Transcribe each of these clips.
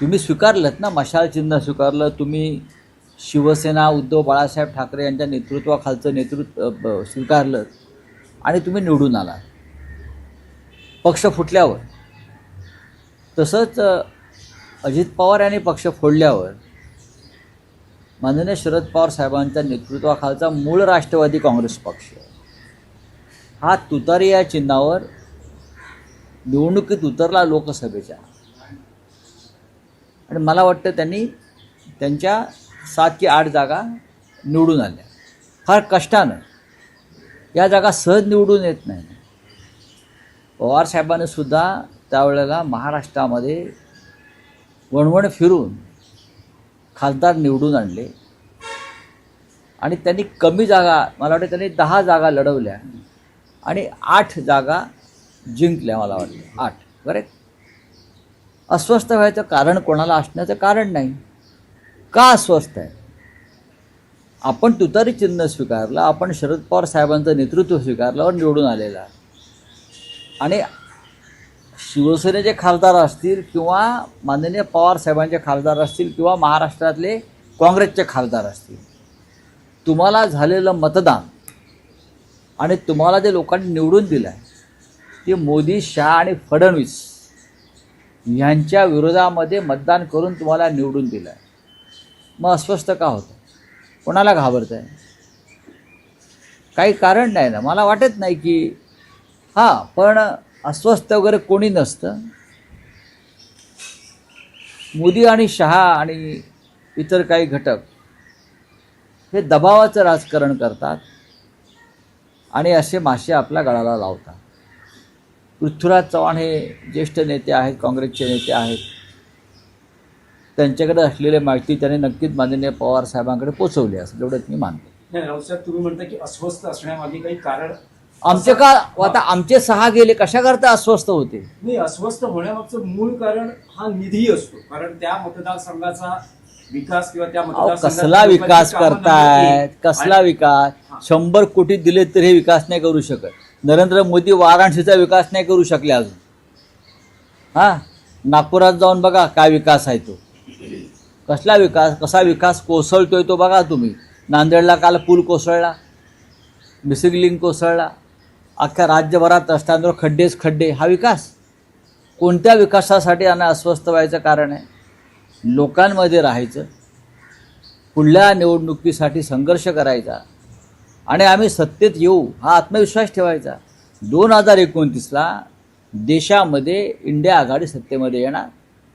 तुम्ही स्वीकारलंत ना, मशाल चिन्ह स्वीकारलं तुम्ही, शिवसेना उद्धव बाळासाहेब ठाकरे यांच्या नेतृत्वाखालचं नेतृत्व स्वीकारलं आणि तुम्ही निवडून आला पक्ष फुटल्यावर. तसंच अजित पवार यांनी पक्ष फोडल्यावर माननीय शरद पवार साहेबांच्या नेतृत्वाखालचा मूळ राष्ट्रवादी काँग्रेस पक्ष हा तुतारी या चिन्हावर निवडणुकीत उतरला लोकसभेच्या. आणि मला वाटतं त्यांनी त्यांच्या 7 की 8 जागा निवडून आल्या फार कष्टानं. या जागा सहज निवडून येत नाही. पवारसाहेबांनी सुद्धा त्यावेळेला महाराष्ट्रामध्ये वणवण फिरून खासदार निवडून आणले आणि त्यांनी कमी जागा, मला वाटतं त्यांनी 10 जागा लढवल्या आणि 8 जागा जिंकल्या. मला वाटतं 8. करेक्ट. अस्वस्थ व्हायचं कारण कोणाला असण्याचं कारण नाही. का अस्वस्थ आहे? आपण तुतारी चिन्ह स्वीकारलं, आपण शरद पवार साहेबांचं नेतृत्व स्वीकारल्यावर निवडून आलेला. आणि शिवसेनेचे खासदार असतील किंवा माननीय पवार साहेबांचे खासदार असतील किंवा महाराष्ट्रातले काँग्रेसचे खासदार असतील, तुम्हाला झालेलं मतदान आणि तुम्हाला जे लोकांनी निवडून दिलं आहे ते मोदी, शहा आणि फडणवीस यांच्या विरोधामध्ये मतदान करून तुम्हाला निवडून दिलं आहे. मग अस्वस्थ का होतं? कोणाला घाबरत आहे? काही कारण नाही ना. मला वाटत नाही की पण अस्वस्थ वगैरे कोणी नसतं. मोदी आणि शहा आणि इतर काही घटक हे दबावाचं राजकारण करतात आणि असे मासे आपल्या गळाला लावतात. पृथ्वीराज चव्हाण हे ज्येष्ठ नेते आहेत, काँग्रेसचे नेते आहेत. त्यांच्याकडे असलेली माहिती त्यांनी नक्कीच माननीय पवार साहेबांकडे पोचवली असेल, एवढंच मी मानतो. नाही रावसाहेब, तुम्ही म्हणता की अस्वस्थ असण्यामागे काही कारण आमचे का आता आमचे 6 गेले, कशा करता अस्वस्थ होते? नाही, अस्वस्थ होण्यामागचं मूळ कारण हा निधी असतो. कारण त्या मतदारसंघाचा विकास किंवा त्या कसला विकास करतायत? कसला विकास? 100 कोटी दिले तर हे विकास नाही करू शकत. नरेंद्र मोदी वाराणसीचा विकास नाही करू शकले अजून. नागपुरात जाऊन बघा काय विकास आहे तो. कसला विकास? कसा विकास कोसळतोय तो बघा तुम्ही. नांदेडला काल पूल कोसळला, मिसिंग लिंक कोसळला, अख्ख्या राज्यभरात रस्त्यांवर खड्डेच खड्डे. हा विकास? कोणत्या विकासासाठी यांना अस्वस्थ व्हायचं कारण आहे? लोकांमध्ये राहायचं, पुढल्या निवडणुकीसाठी संघर्ष करायचा आणि आम्ही सत्तेत येऊ हा आत्मविश्वास ठेवायचा. 2029ला देशामध्ये इंडिया आघाडी सत्तेमध्ये येणार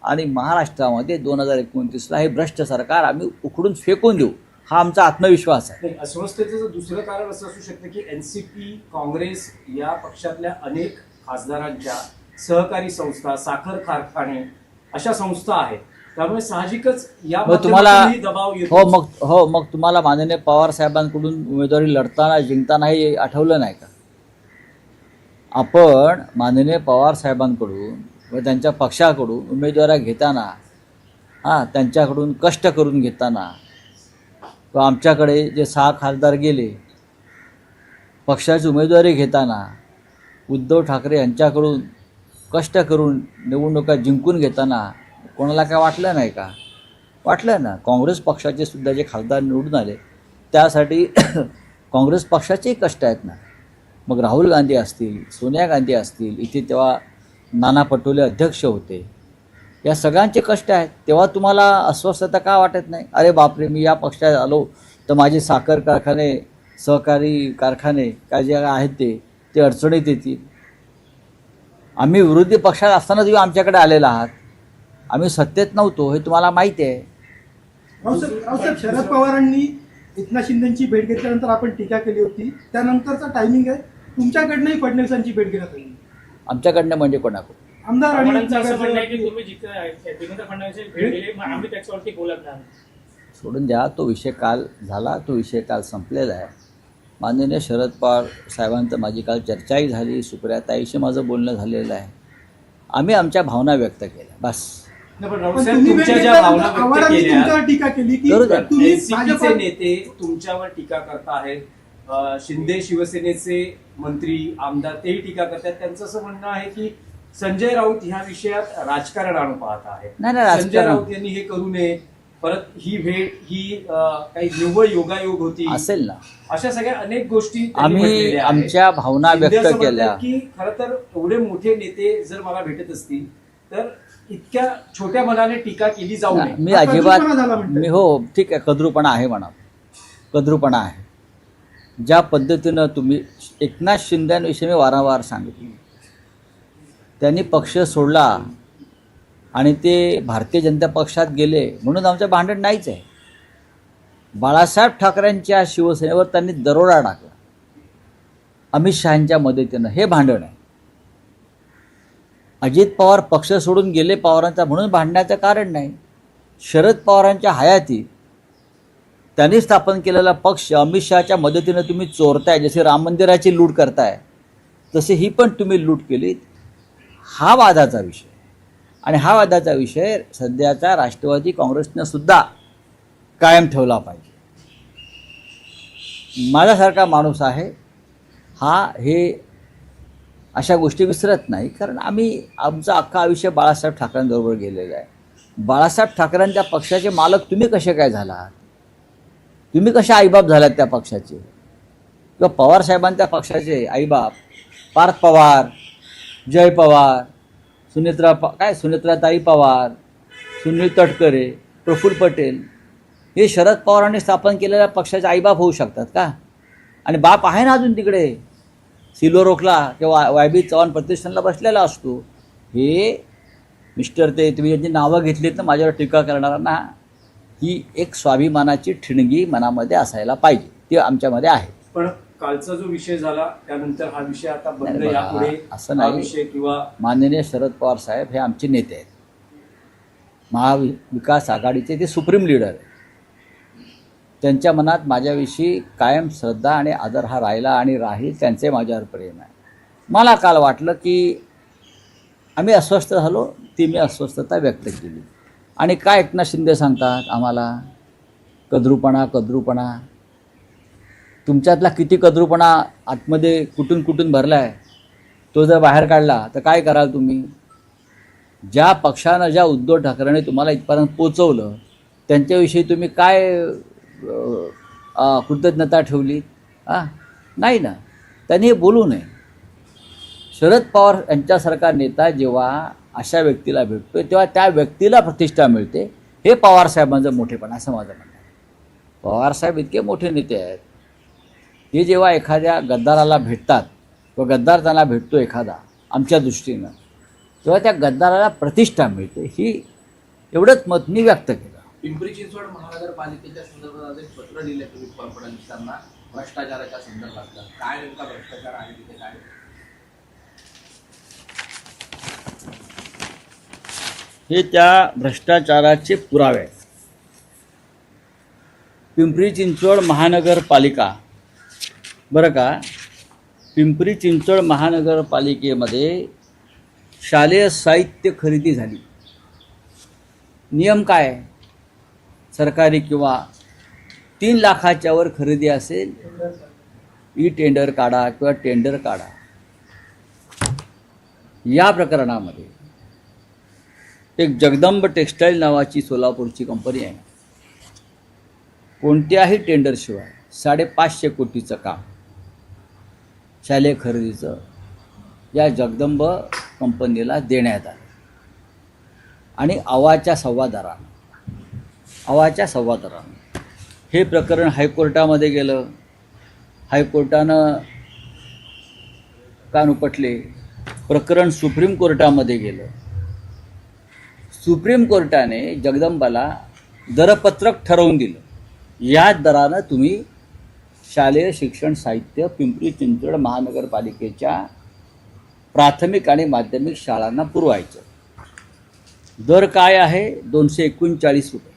आणि महाराष्ट्रामध्ये 2029ला हे भ्रष्ट सरकार आम्ही उखडून फेकून देऊ, हा आमचा आत्मविश्वास आहे. अस्वस्थतेचं दुसरं कारण असं असू शकतं की एनसीपी, काँग्रेस या पक्षातल्या अनेक खासदारांच्या सहकारी संस्था, साखर कारखाने अशा संस्था आहेत. त्यामुळे साहजिकच या तुम्हाला दबाव येतो. मग तुम्हाला माननीय पवार साहेबांकडून उमेदवारी लढताना जिंकताना हे आठवलं नाही का? आपण माननीय पवार साहेबांकडून व त्यांच्या पक्षाकडून उमेदवारी घेताना, त्यांच्याकडून कष्ट करून घेताना, व आमच्याकडे जे 6 खासदार गेले पक्षाची उमेदवारी घेताना, उद्धव ठाकरे यांच्याकडून कष्ट करून निवडणुका जिंकून घेताना कोणाला काय वाटलं नाही का? वाटलं ना. काँग्रेस पक्षाचे सुद्धा जे खासदार निवडून आले त्यासाठी काँग्रेस पक्षाचेही कष्ट आहेत ना. मग राहुल गांधी असतील, सोनिया गांधी असतील, इथे तेव्हा नाना पटोले अध्यक्ष होते. या सगळ्यांचे कष्ट आहेत. तेव्हा तुम्हाला अस्वस्थता का वाटत नाही? अरे बापरे, मी या पक्षात आलो तर माझे साखर कारखाने, सहकारी कारखाने काय जे आहेत ते अडचणीत येतील. आम्ही विरोधी पक्षात असताना तुम्ही आमच्याकडे आलेला आहात. आम्ही सत्तेत नव्हतो हे तुम्हाला माहिती आहे. रावसाहेब, शरद पवारांनी एकनाथ शिंदेची भेट घेतल्यानंतर आपण टीका केली होती. त्यानंतरचा टायमिंग आहे तुमच्याकडनंही फडणवीसांची भेट घेण्यात आली. आमच्याकडनं म्हणजे कोणाकडून? आमदार आणि सोडून द्या, तो विषय काल झाला, तो विषय काल संपलेला आहे. माननीय शरद पवार साहेबांचं माझी काल चर्चाही झाली, सुप्रियाताईशी माझं बोलणं झालेलं आहे. आम्ही आमच्या भावना व्यक्त केल्या, बस. तुमच्या ज्या भावना व्यक्त केल्या, टीका केली की एनसीपीचे नेते तुमच्यावर टीका करत आहेत, शिंदे शिवसेनेचे मंत्री आमदार तेही टीका करतात. त्यांचं असं म्हणणं आहे की संजय राऊत ह्या विषयात राजकारण आणून पाहत आहे. नाही, नाही, संजय राजकारण- राऊत यांनी हे करू नये, परत ही भेट ही काही निव्वळ योगायोग होती असेल ना. अशा सगळ्या अनेक गोष्टी त्यांनी आम्ही म्हटलेल्या आहेत. आमच्या भावना शिंदे व्यक्त असं म्हणतात केल्या. की खरं तर एवढे मोठे नेते जर मला भेटत असतील तर इतक्या छोट्या मनाने टीका केली जाऊ नये. मी हा अजिबात कद्रूपणा झाला म्हणतात. मी हो ठीक आहे, कद्रूपणा आहे म्हणा, कद्रूपणा आहे. ज्या पद्धतीनं तुम्ही एकनाथ शिंदेविषयी मी वारंवार सांगितलं, त्यांनी पक्ष सोडला आणि ते भारतीय जनता पक्षात गेले म्हणून आमचं भांडण नाहीच आहे. बाळासाहेब ठाकरेंच्या शिवसेनेवर त्यांनी दरोडा टाकला अमित शहांच्या मदतीनं, हे भांडण आहे. अजित पवार पक्ष सोडून गेले पवारांचा म्हणून भांडण्याचं कारण नाही. शरद पवारांच्या हयातीत त्यांनी स्थापन केलेला पक्ष अमित शहाच्या मदतीनं तुम्ही चोरताय, जसे राम मंदिराची लूट करताय तसे ही पण तुम्ही लूट केलीत. हा वादाचा विषय, आणि हा वादाचा विषय सध्याचा राष्ट्रवादी काँग्रेसनं सुद्धा कायम ठेवला पाहिजे. माझ्यासारखा माणूस आहे हे अशा गोष्टी विसरत नाही, कारण आमचं अख्खं आयुष्य बाळासाहेब ठाकरेंबरोबर गेलेलं आहे. बाळासाहेब ठाकरेंच्या पक्षाचे मालक तुम्ही कसे काय झालात? तुम्ही कशा आईबाप झालात त्या पक्षाचे? किंवा पवारसाहेबांच्या पक्षाचे आईबाप पार्थ पवार, जय पवार, सुनेत्राताई पवार, सुनील तटकरे, प्रफुल्ल पटेल, हे शरद पवारांनी स्थापन केलेल्या पक्षाचे आईबाप होऊ शकतात का? आणि बाप आहे ना अजून तिकडे सिल्वरओकला किंवा वाय.बी. चव्हाण प्रतिष्ठानला बसलेला असतो. हे मिस्टर ते तुम्ही यांची नावं घेतलीत ना माझ्यावर टीका करणाऱ्यांना, ही एक स्वाभिमानाची ठिणगी मनामध्ये असायला पाहिजे, ती आमच्यामध्ये आहे. पण कालचा जो विषय झाला त्यानंतर हा विषय आता बंद, नाही, यापुढे असं हा नाही. विषय किंवा माननीय शरद पवार साहेब हे आमचे नेते आहेत, महाविकास आघाडीचे ते सुप्रीम लीडर आहेत. त्यांच्या मनात माझ्याविषयी कायम श्रद्धा आणि आदर हा राहिला आणि राहील, त्यांचे माझ्यावर प्रेम आहे. मला काल वाटलं की आम्ही अस्वस्थ झालो, ती मी अस्वस्थता व्यक्त केली. आणि काय एकनाथ शिंदे सांगतात आम्हाला कद्रूपणा, तुमच्यातला किती कद्रूपणा आतमध्ये कुठून भरला आहे, तो जर बाहेर काढला तर काय कराल तुम्ही? ज्या पक्षानं, ज्या उद्धव ठाकरेंनी तुम्हाला इथपर्यंत पोचवलं त्यांच्याविषयी तुम्ही काय कृतज्ञता ठेवली? नाही ना. त्यांनी हे बोलू नये. शरद पवार यांच्यासारखा नेता जेव्हा अशा व्यक्तीला भेटतो तेव्हा त्या व्यक्तीला प्रतिष्ठा मिळते. हे पवारसाहेबांचं मोठेपण असं माझं म्हणणं आहे. पवारसाहेब इतके मोठे नेते आहेत, हे जेव्हा एखाद्या गद्दाराला भेटतात किंवा गद्दार त्यांना भेटतो एखादा आमच्या दृष्टीनं, तेव्हा त्या गद्दाराला प्रतिष्ठा मिळते. ही एवढंच मत मी व्यक्त केलं. पिंपरी चिंचवड महानगरपालिकेच्या संदर्भात एक पत्र लिहिले तुम्ही फडणवीसांना भ्रष्टाचाराच्या संदर्भात, काय नेमका भ्रष्टाचार आहे तिथे, काय? हे त्या भ्रष्टाचाराचे पुरावे आहेत. पिंपरी चिंचवड महानगरपालिका, बरं का, पिंपरी चिंचवड महानगरपालिकेमध्ये शालेय साहित्य खरेदी झाली. नियम काय आहे? सरकारी किंवा 3 लाखाच्या वर खरेदी असेल, ई टेंडर काढा किंवा टेंडर काढा. या प्रकरणामध्ये एक जगदंब टेक्स्टाईल नावाची सोलापूरची कंपनी आहे. कोणत्याही टेंडरशिवाय 550 कोटीचं काम शालेय खरेदीचं या जगदंब कंपनीला देण्यात आलं. आणि अवाच्या सव्वा दरानं हे प्रकरण हायकोर्टामध्ये गेलं. हायकोर्टानं कान उपटले. प्रकरण सुप्रीम कोर्टामध्ये गेलं. सुप्रीम कोर्टाने जगदंबाला दरपत्रक ठरवून दिलं, या दरानं तुम्ही शालेय शिक्षण साहित्य पिंपरी चिंचवड महानगरपालिकेच्या प्राथमिक आणि माध्यमिक शाळांना पुरवायचं. दर काय आहे? 239 रुपये.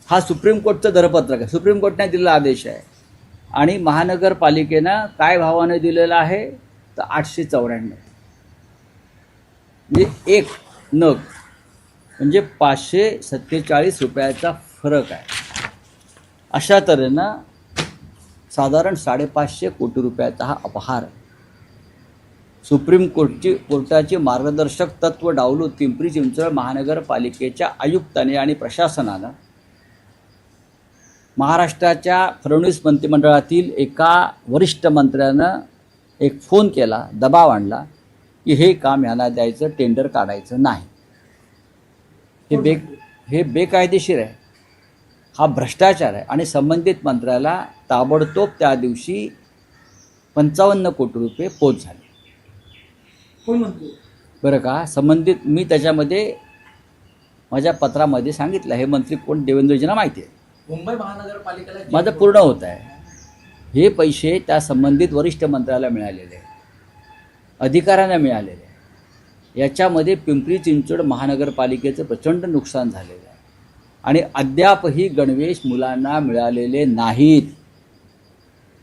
हा सुप्रीम कोर्टचं दरपत्रक आहे, सुप्रीम कोर्टाने दिलेला आदेश आहे. आणि महानगरपालिकेनं काय भावाने दिलेला आहे तर 894. म्हणजे एक नग म्हणजे 547 रुपयाचा फरक आहे. अशा तऱ्हेनं साधारण 550 कोटी रुपयाचा हा अपहार आहे. सुप्रीम कोर्टाची मार्गदर्शक तत्त्व डावलून पिंपरी चिंचवड महानगरपालिकेच्या आयुक्ताने आणि प्रशासनानं महाराष्ट्राच्या फडणवीस मंत्रिमंडळातील एका वरिष्ठ मंत्र्यानं एक फोन केला, दबाव आणला की हे काम यांना द्यायचं, टेंडर काढायचं नाही. हे बेकायदेशीर आहे, हा भ्रष्टाचार आहे आणि संबंधित मंत्र्याला ताबडतोब त्या दिवशी 55 कोटी रुपये पोच झाले. कोण मंत्री? बरं का, संबंधित मी त्याच्यामध्ये माझ्या पत्रामध्ये सांगितलं, हे मंत्री कोण देवेंद्रजींना माहिती आहे. मुंबई महानगरपालिकेला माझं पूर्ण होत आहे. हे पैसे त्या संबंधित वरिष्ठ मंत्र्याला मिळालेले आहे, अधिकाऱ्यांना मिळालेले आहे. याच्यामध्ये पिंपरी चिंचवड महानगरपालिकेचं प्रचंड नुकसान झालेलं आहे आणि अद्यापही गणवेश मुलांना मिळालेले नाहीत.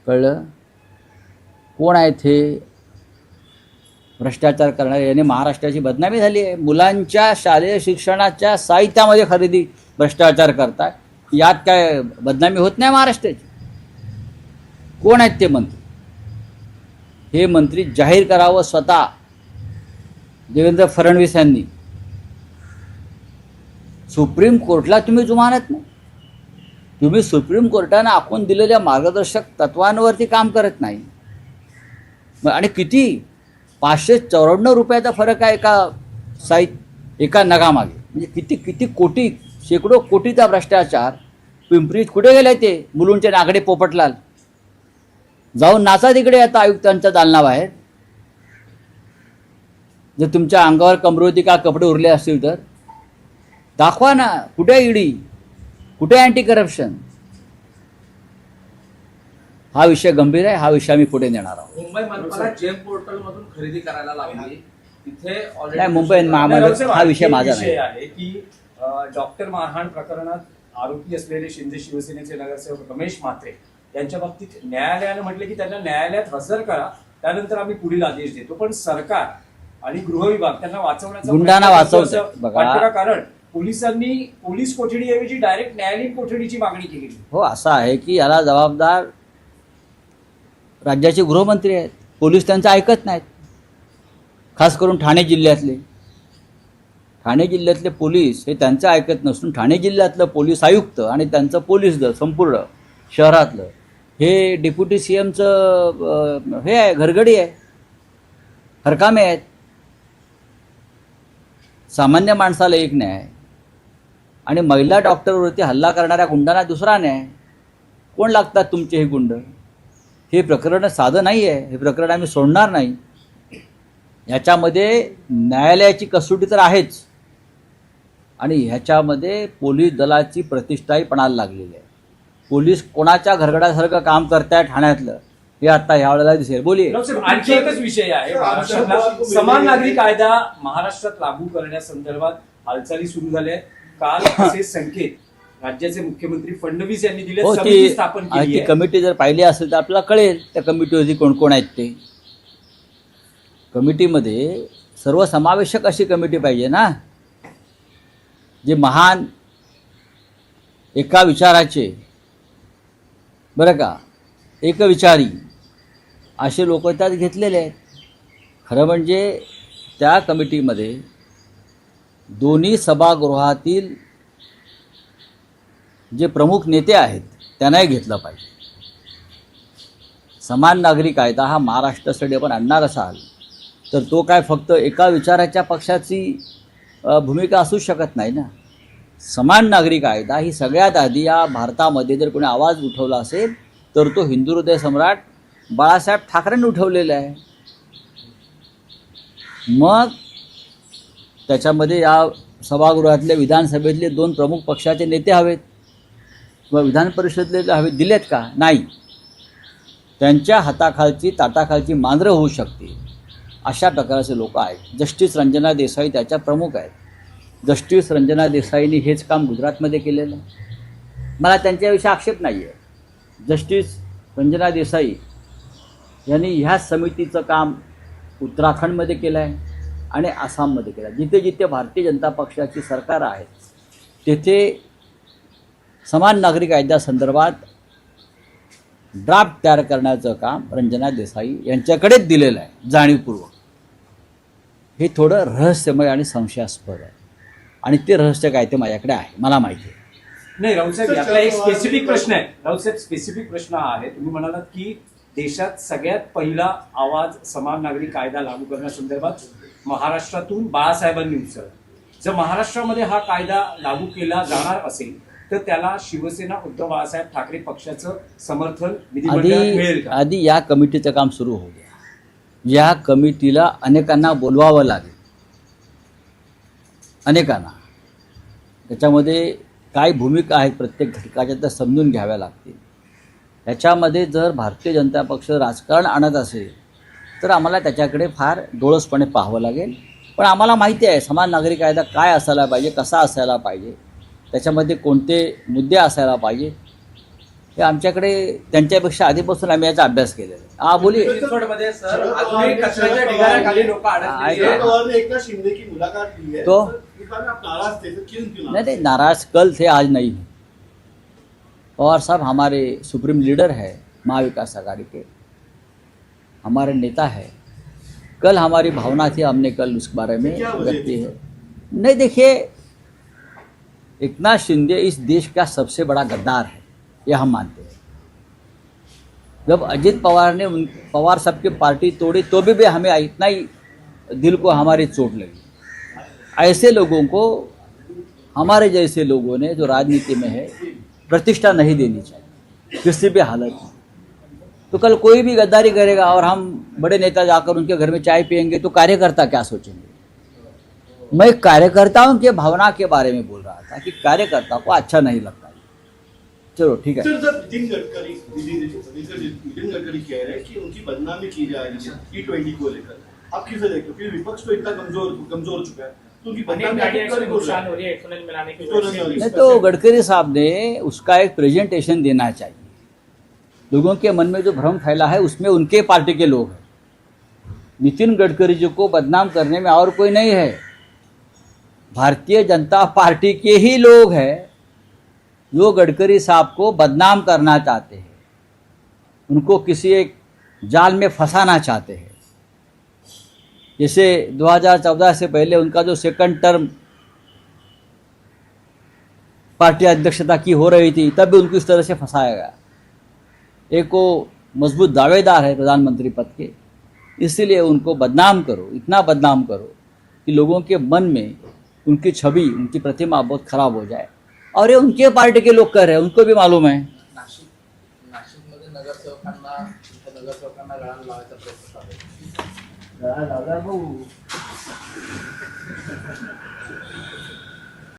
कळलं? कोण आहेत हे भ्रष्टाचार करणारे? याने महाराष्ट्राची बदनामी झाली आहे. मुलांच्या शालेय शिक्षणाच्या साहित्यामध्ये खरेदी भ्रष्टाचार करतात, यात काय बदनामी होत नाही महाराष्ट्राची? कोण आहेत ते मंत्री? हे मंत्री जाहीर करावं स्वतः देवेंद्र फडणवीस यांनी. सुप्रीम कोर्टला तुम्ही जुमानत नाही, तुम्ही सुप्रीम कोर्टानं आखून दिलेल्या मार्गदर्शक तत्वांवरती काम करत नाही. आणि किती 594 रुपयाचा फरक आहे एका नगामागे. म्हणजे किती किती कोटी, शेकडो कोटीचा भ्रष्टाचार. पिंपरीत कुठे गेले ते मुलुंडचे नागडे पोपटलाल? जाऊन नाचा तिकडे आता आयुक्तांच्या दालनाबाहेर. जर तुमच्या अंगावर कमरोती का कपडे उरले असतील तर दाखवा ना. कुठे ईडी, कुठे अँटी करप्शन? हा विषय गंभीर आहे, हा विषय आम्ही पुढे नेणार आहोत. मुंबई मनपाला जेम पोर्टल मधून खरेदी करायला लागली. तिथे नाही, मुंबई महानगर हा विषय माझा नाही. आहे की डॉक्टर मारहाण प्रकरणात आरोपी असलेले शिंदे शिवसेनेचे नगरसेवक रमेश म्हात्रे यांच्या बाबतीत न्यायालयानं म्हटलं की त्यांना न्यायालयात हजर करा, त्यानंतर आम्ही पुढील आदेश देतो. पण सरकार आणि गृह विभाग त्यांना वाचवण्याचा गुंडांना प्रयत्न करतो वाचवतंय. असं बघा. वाटतं का? कारण पोलिसांनी पोलीस कोठडीऐवजी डायरेक्ट न्यायालयीन कोठडीची मागणी केली. हो, असं आहे की याला जबाबदार राज्याचे गृहमंत्री आहेत. पोलीस त्यांचं ऐकत नाहीत. खास करून ठाणे जिल्ह्यातले पोलीस हे त्यांचं ऐकत नसून ठाणे जिल्ह्यातलं पोलीस आयुक्त आणि त्यांचं पोलीस दल संपूर्ण शहरातलं हे डेप्युटी CMचं हे आहे, घरगडी आहे, हरकामे आहेत. सामान्य माणसाला एक न्याय आणि महिला डॉक्टरवरती हल्ला करणाऱ्या गुंडांना दुसरा न्याय. कोण लागतात तुमचे हे गुंड? हे प्रकरण साधं नाही आहे. हे प्रकरण आम्ही सोडणार नाही. ह्याच्यामध्ये न्यायालयाची कसोटी तर आहेच आणि ह्याच्यामध्ये पोलीस दलाची प्रतिष्ठाही पणाला लागलेली आहे. पोलीस कोणाच्या घरगडासारखं काम करताय ठाण्यातलं हे आता ह्यावेळेला दिसेल. बोलिये. आणखी एकच विषय आहे. महाराष्ट्रातला समान नागरी कायदा महाराष्ट्रात लागू करण्यासंदर्भात हालचाली सुरू झाल्या आहेत. काल असे संकेत राज्याचे मुख्यमंत्री फडणवीस यांनी दिले. हो, समिती स्थापन केली ती आहे. कमिटी जर पाहिली असेल तर आपल्याला कळेल त्या कमिटीवरती कोण कोण आहेत ते. कमिटीमध्ये सर्वसमावेशक अशी कमिटी पाहिजे ना, जे महान एका विचाराचे, बरं का, एकविचारी असे लोक त्यात घेतलेले आहेत. खरं म्हणजे त्या कमिटीमध्ये दोन्ही सभागृहातील जे प्रमुख नेते आहेत त्यांनाही घेतलं पाहिजे. समान नागरी कायदा हा महाराष्ट्रासाठी आपण आणणार असाल तर तो काय फक्त एका विचाराच्या पक्षाची भूमिका असू शकत नाही ना. समान नागरी कायदा ही सगळ्यात आधी या भारतामध्ये जर कोणी आवाज उठवला असेल तर तो हिंदू हृदय सम्राट बाळासाहेब ठाकरेंनी उठवलेला आहे. मग त्याच्यामध्ये या सभागृहातले विधानसभेतले 2 प्रमुख पक्षाचे नेते हवेत किंवा विधान परिषदेतले हवेत. दिलेत का? नाही. त्यांच्या हाताखालची ताटाखालची मांजरं होऊ शकते अशा प्रकारचे लोक आहेत. जस्टिस रंजना देसाई त्याच्या प्रमुख आहेत. जस्टिस रंजना देसाईंनी हेच काम गुजरातमध्ये केलेलं आहे. मला त्यांच्याविषयी आक्षेप नाही आहे. जस्टिस रंजना देसाई यांनी ह्याच समितीचं काम उत्तराखंडमध्ये केलं आहे आणि आसाममध्ये केलं आहे. जिथे जिथे भारतीय जनता पक्षाची सरकार आहेत तेथे समान नागरी कायद्यासंदर्भात ड्राफ्ट तयार करण्याचं काम रंजना देसाई यांच्याकडेच दिलेलं आहे जाणीवपूर्वक. हे थोडं रहस्यमय आणि संशयास्पद आहे आणि ते रहस्य काय ते माझ्याकडे आहे, मला माहिती आहे. नाही राऊत साहेब, यातला एक स्पेसिफिक प्रश्न आहे. राऊत साहेब, स्पेसिफिक प्रश्न हा आहे. तुम्ही म्हणालात की देशात सगळ्यात पहिला आवाज समान नागरी कायदा लागू करण्यासंदर्भात महाराष्ट्रातून बाळासाहेबांनी उचलला. जर महाराष्ट्रामध्ये हा कायदा लागू केला जाणार असेल तर त्याला शिवसेना उद्धव बाळासाहेब ठाकरे पक्षाचं समर्थन विधिमंडळात मिळेल का? आधी या कमिटीचं काम सुरू होऊ द्या. या कमिटीला अनेकांना बोलवावं लागेल, अनेकांना. त्याच्यामध्ये काय भूमिका आहेत प्रत्येक घटकाच्या त्या समजून घ्याव्या लागतील. त्याच्यामध्ये जर भारतीय जनता पक्ष राजकारण आणत असेल तर आम्हाला त्याच्याकडे फार डोळसपणे पाहावं लागेल. पण आम्हाला माहिती आहे समान नागरी कायदा काय असायला पाहिजे, कसा असायला पाहिजे, त्याच्यामध्ये कोणते मुद्दे असायला पाहिजे, हे आमच्याकडे त्यांच्यापेक्षा आधीपासून आम्ही याचा अभ्यास केलेला आहे. हा बोलिये. चिंचवडमध्ये सर अजूनही कचऱ्याच्या ढिगाऱ्याखाली लोक अडकलेली शरद आहेत. पवार ने एकनाथ शिंदे की मुलाकात ली है तो? इस बारे में आप नाराज थे, तो क्यों नहीं, नाराज कल थे, आज नहीं है. पवार साहब हमारे सुप्रीम लीडर है महाविकास आघाड़ी के, हमारे नेता है. कल हमारी भावना थी, हमने कल उस बारे में क्या वजह व्यक्त की थी? है. नहीं, देखिए, एकनाथ शिंदे इस देश का सबसे बड़ा गद्दार है, यह हम मानते हैं. जब अजित पवार ने पवार साहब की पार्टी तोड़ी तो भी हमें इतना ही दिल को हमारी चोट लगी. ऐसे लोगों को, हमारे जैसे लोगों ने जो राजनीति में है, प्रतिष्ठा नहीं देनी चाहिए किसी भी हालत में. तो कल कोई भी गद्दारी करेगा और हम बड़े नेता जाकर उनके घर में चाय पियेंगे तो कार्यकर्ता क्या सोचेंगे. मैं कार्यकर्ताओं के भावना के बारे में बोल रहा था कि कार्यकर्ता को अच्छा नहीं लगता. चलो ठीक है. सर, जब नितिन गडकरी कह रहे हैं कि उनकी बदनामी की जा रही है T20 को लेकर, आप किसे देखते हो कि विपक्ष तो इतना कमजोर हो चुका है, तो उनकी बदनामी आपको कर बोल रहा है? नहीं तो गडकरी साहब ने उसका एक प्रेजेंटेशन देना चाहिए. लोगों के मन में जो भ्रम फैला है उसमें उनके पार्टी के लोग हैं. नितिन गडकरी जी को बदनाम करने में और कोई नहीं है, भारतीय जनता पार्टी के ही लोग हैं जो गडकरी साहब को बदनाम करना चाहते हैं, उनको किसी एक जाल में फंसाना चाहते हैं. जैसे 2014 से पहले उनका जो सेकंड टर्म पार्टी अध्यक्षता की हो रही थी तब भी उनको इस तरह से फंसाया गया. एक वो मजबूत दावेदार है प्रधानमंत्री पद के, इसीलिए उनको बदनाम करो, इतना बदनाम करो कि लोगों के मन में उनकी छवि, उनकी प्रतिमा बहुत खराब हो जाए. और ये उनके पार्टी के लोग कर रहे हैं, उनको भी मालूम है. नाशिकमध्ये नगरसेवकांना गळाला लावायचा प्रयत्न चालू आहे.